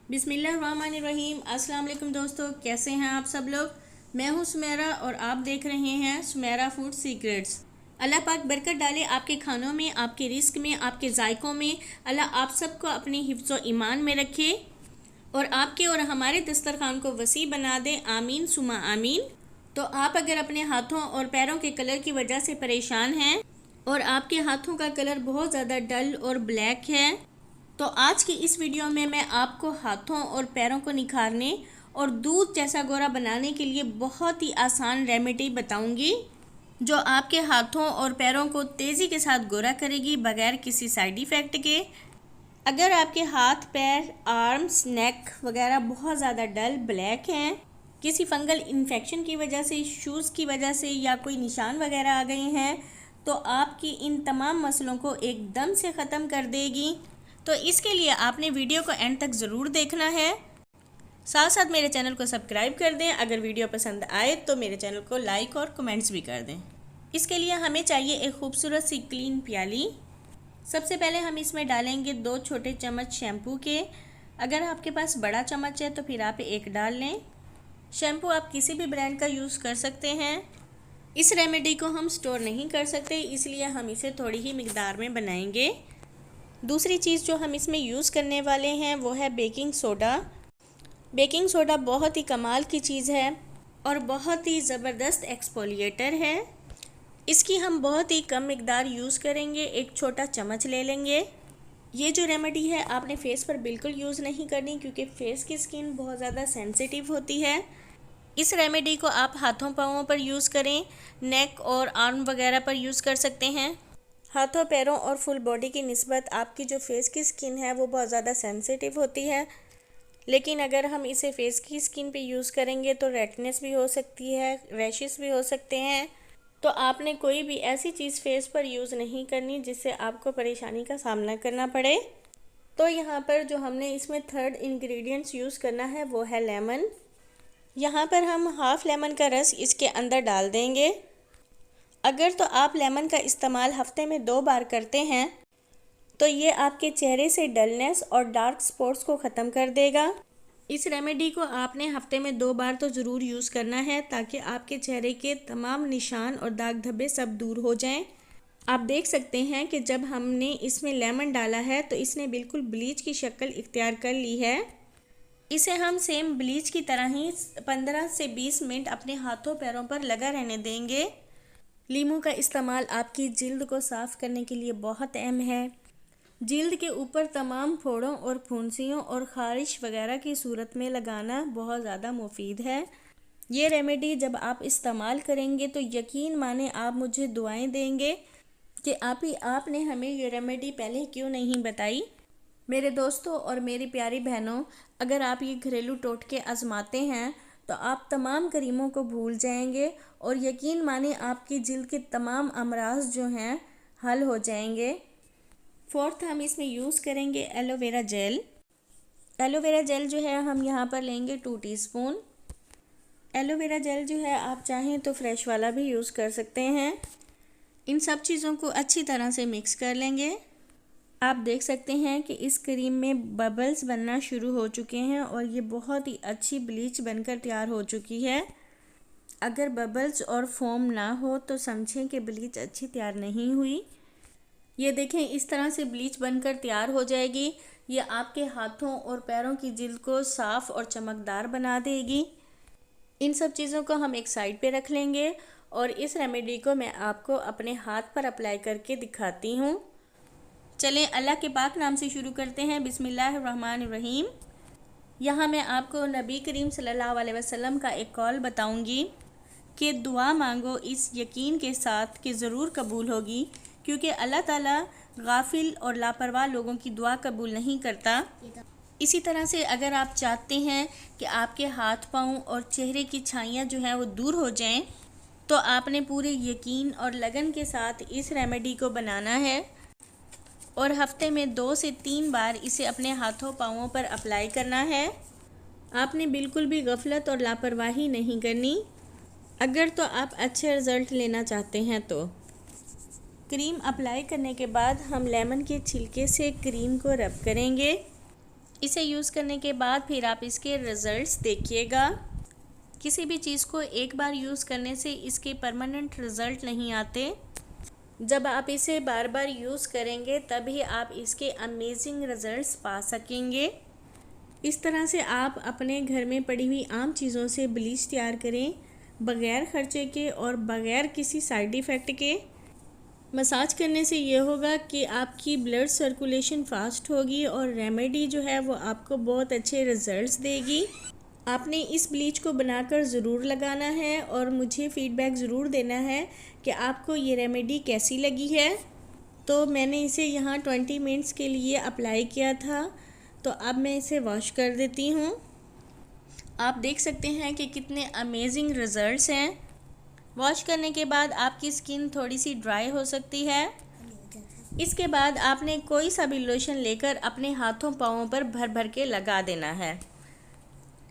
बिस्मिल्लाहिर्रहमानिर्रहीम। अस्सलाम वालेकुम दोस्तों, कैसे हैं आप सब लोग। मैं हूं सुमेरा और आप देख रहे हैं सुमेरा फूड सीक्रेट्स। अल्लाह पाक बरकत डाले आपके खानों में, आपके रिस्क में, आपके जायकों में। अल्लाह आप सबको अपनी हिफ्ज़ व ईमान में रखे और आपके और हमारे दस्तरखान को वसी बना दे। आमीन सुमा आमीन। तो आप अगर अपने हाथों और पैरों के कलर की वजह से परेशान हैं और आपके हाथों का कलर बहुत ज़्यादा डल और ब्लैक है, तो आज की इस वीडियो में मैं आपको हाथों और पैरों को निखारने और दूध जैसा गोरा बनाने के लिए बहुत ही आसान रेमेडी बताऊंगी, जो आपके हाथों और पैरों को तेज़ी के साथ गोरा करेगी बगैर किसी साइड इफ़ेक्ट के। अगर आपके हाथ, पैर, आर्म्स, नेक वगैरह बहुत ज़्यादा डल ब्लैक हैं, किसी फंगल इन्फेक्शन की वजह से, शूज़ की वजह से या कोई निशान वगैरह आ गए हैं, तो आपकी इन तमाम मसलों को एकदम से ख़त्म कर देगी। तो इसके लिए आपने वीडियो को एंड तक ज़रूर देखना है। साथ साथ मेरे चैनल को सब्सक्राइब कर दें। अगर वीडियो पसंद आए तो मेरे चैनल को लाइक और कमेंट्स भी कर दें। इसके लिए हमें चाहिए एक खूबसूरत सी क्लीन प्याली। सबसे पहले हम इसमें डालेंगे 2 छोटे चम्मच शैम्पू के। अगर आपके पास बड़ा चम्मच है तो फिर आप 1 डाल लें। शैम्पू आप किसी भी ब्रांड का यूज़ कर सकते हैं। इस रेमेडी को हम स्टोर नहीं कर सकते, इसलिए हम इसे थोड़ी ही मिकदार में बनाएंगे। दूसरी चीज़ जो हम इसमें यूज़ करने वाले हैं वो है बेकिंग सोडा। बेकिंग सोडा बहुत ही कमाल की चीज़ है और बहुत ही ज़बरदस्त एक्सफोलिएटर है। इसकी हम बहुत ही कम मिकदार यूज़ करेंगे, 1 छोटा चम्मच ले लेंगे। ये जो रेमेडी है आपने फेस पर बिल्कुल यूज़ नहीं करनी, क्योंकि फेस की स्किन बहुत ज़्यादा सेंसिटिव होती है। इस रेमेडी को आप हाथों पाँवों पर यूज़ करें, नेक और आर्म वगैरह पर यूज़ कर सकते हैं। हाथों, पैरों और फुल बॉडी की निस्बत आपकी जो फेस की स्किन है वो बहुत ज़्यादा सेंसिटिव होती है, लेकिन अगर हम इसे फेस की स्किन पे यूज़ करेंगे तो रेडनेस भी हो सकती है, रैशेस भी हो सकते हैं। तो आपने कोई भी ऐसी चीज़ फेस पर यूज़ नहीं करनी जिससे आपको परेशानी का सामना करना पड़े। तो यहाँ पर जो हमने इसमें 3rd इंग्रेडिएंट्स यूज़ करना है वो है लेमन। यहाँ पर हम हाफ़ लेमन का रस इसके अंदर डाल देंगे। अगर तो आप लेमन का इस्तेमाल हफ्ते में 2 बार करते हैं तो ये आपके चेहरे से डलनेस और डार्क स्पॉट्स को ख़त्म कर देगा। इस रेमेडी को आपने हफ्ते में 2 बार तो ज़रूर यूज़ करना है, ताकि आपके चेहरे के तमाम निशान और दाग धब्बे सब दूर हो जाएं। आप देख सकते हैं कि जब हमने इसमें लेमन डाला है तो इसने बिल्कुल ब्लीच की शक्ल इख्तियार कर ली है। इसे हम सेम ब्लीच की तरह ही 15 से 20 मिनट अपने हाथों पैरों पर लगा रहने देंगे। लीमू का इस्तेमाल आपकी जिल्द को साफ़ करने के लिए बहुत अहम है। जिल्द के ऊपर तमाम फोड़ों और फुंसियों और ख़ारिश वगैरह की सूरत में लगाना बहुत ज़्यादा मुफीद है। ये रेमेडी जब आप इस्तेमाल करेंगे तो यकीन माने आप मुझे दुआएं देंगे कि आपने हमें ये रेमेडी पहले क्यों नहीं बताई। मेरे दोस्तों और मेरी प्यारी बहनों, अगर आप ये घरेलू टोटके आजमाते हैं तो आप तमाम करीमों को भूल जाएंगे और यकीन माने आपकी जिल्द के तमाम अमराज जो हैं हल हो जाएंगे। 4th हम इसमें यूज़ करेंगे एलोवेरा जेल। एलोवेरा जेल जो है हम यहाँ पर लेंगे 2 टीस्पून। एलोवेरा जेल जो है आप चाहें तो फ्रेश वाला भी यूज़ कर सकते हैं। इन सब चीज़ों को अच्छी तरह से मिक्स कर लेंगे। आप देख सकते हैं कि इस क्रीम में बबल्स बनना शुरू हो चुके हैं और ये बहुत ही अच्छी ब्लीच बनकर तैयार हो चुकी है। अगर बबल्स और फोम ना हो तो समझें कि ब्लीच अच्छी तैयार नहीं हुई। ये देखें, इस तरह से ब्लीच बनकर तैयार हो जाएगी। ये आपके हाथों और पैरों की जिल्द को साफ़ और चमकदार बना देगी। इन सब चीज़ों को हम एक साइड पे रख लेंगे और इस रेमेडी को मैं आपको अपने हाथ पर अप्लाई करके दिखाती हूँ। चलें अल्लाह के पाक नाम से शुरू करते हैं। बिस्मिल्लाहिर्रहमानिर्रहीम। यहाँ मैं आपको नबी करीम सल्लल्लाहु अलैहि वसल्लम का एक कौल बताऊँगी कि दुआ मांगो इस यकीन के साथ कि ज़रूर कबूल होगी, क्योंकि अल्लाह ताला गाफिल और लापरवाह लोगों की दुआ कबूल नहीं करता। इसी तरह से अगर आप चाहते हैं कि आपके हाथ, पाँव और चेहरे की छाइयाँ जो हैं वो दूर हो जाएं, तो आपने पूरे यकीन और लगन के साथ इस रेमेडी को बनाना है और हफ्ते में 2 से 3 बार इसे अपने हाथों पाँवों पर अप्लाई करना है। आपने बिल्कुल भी गफलत और लापरवाही नहीं करनी अगर तो आप अच्छे रिज़ल्ट लेना चाहते हैं। तो क्रीम अप्लाई करने के बाद हम लेमन के छिलके से क्रीम को रब करेंगे। इसे यूज़ करने के बाद फिर आप इसके रिज़ल्ट्स देखिएगा। किसी भी चीज़ को एक बार यूज़ करने से इसके परमानेंट रिज़ल्ट नहीं आते। जब आप इसे बार बार यूज़ करेंगे तभी आप इसके अमेजिंग रिज़ल्ट्स पा सकेंगे। इस तरह से आप अपने घर में पड़ी हुई आम चीज़ों से ब्लीच तैयार करें, बग़ैर ख़र्चे के और बग़ैर किसी साइड इफ़ेक्ट के। मसाज करने से ये होगा कि आपकी ब्लड सर्कुलेशन फ़ास्ट होगी और रेमेडी जो है वो आपको बहुत अच्छे रिज़ल्ट्स देगी। आपने इस ब्लीच को बनाकर ज़रूर लगाना है और मुझे फ़ीडबैक ज़रूर देना है कि आपको ये रेमेडी कैसी लगी है। तो मैंने इसे यहाँ 20 मिनट्स के लिए अप्लाई किया था, तो अब मैं इसे वॉश कर देती हूँ। आप देख सकते हैं कि कितने अमेजिंग रिज़ल्ट्स हैं। वॉश करने के बाद आपकी स्किन थोड़ी सी ड्राई हो सकती है। इसके बाद आपने कोई सा भी लोशन लेकर अपने हाथों पाँवों पर भर भर के लगा देना है।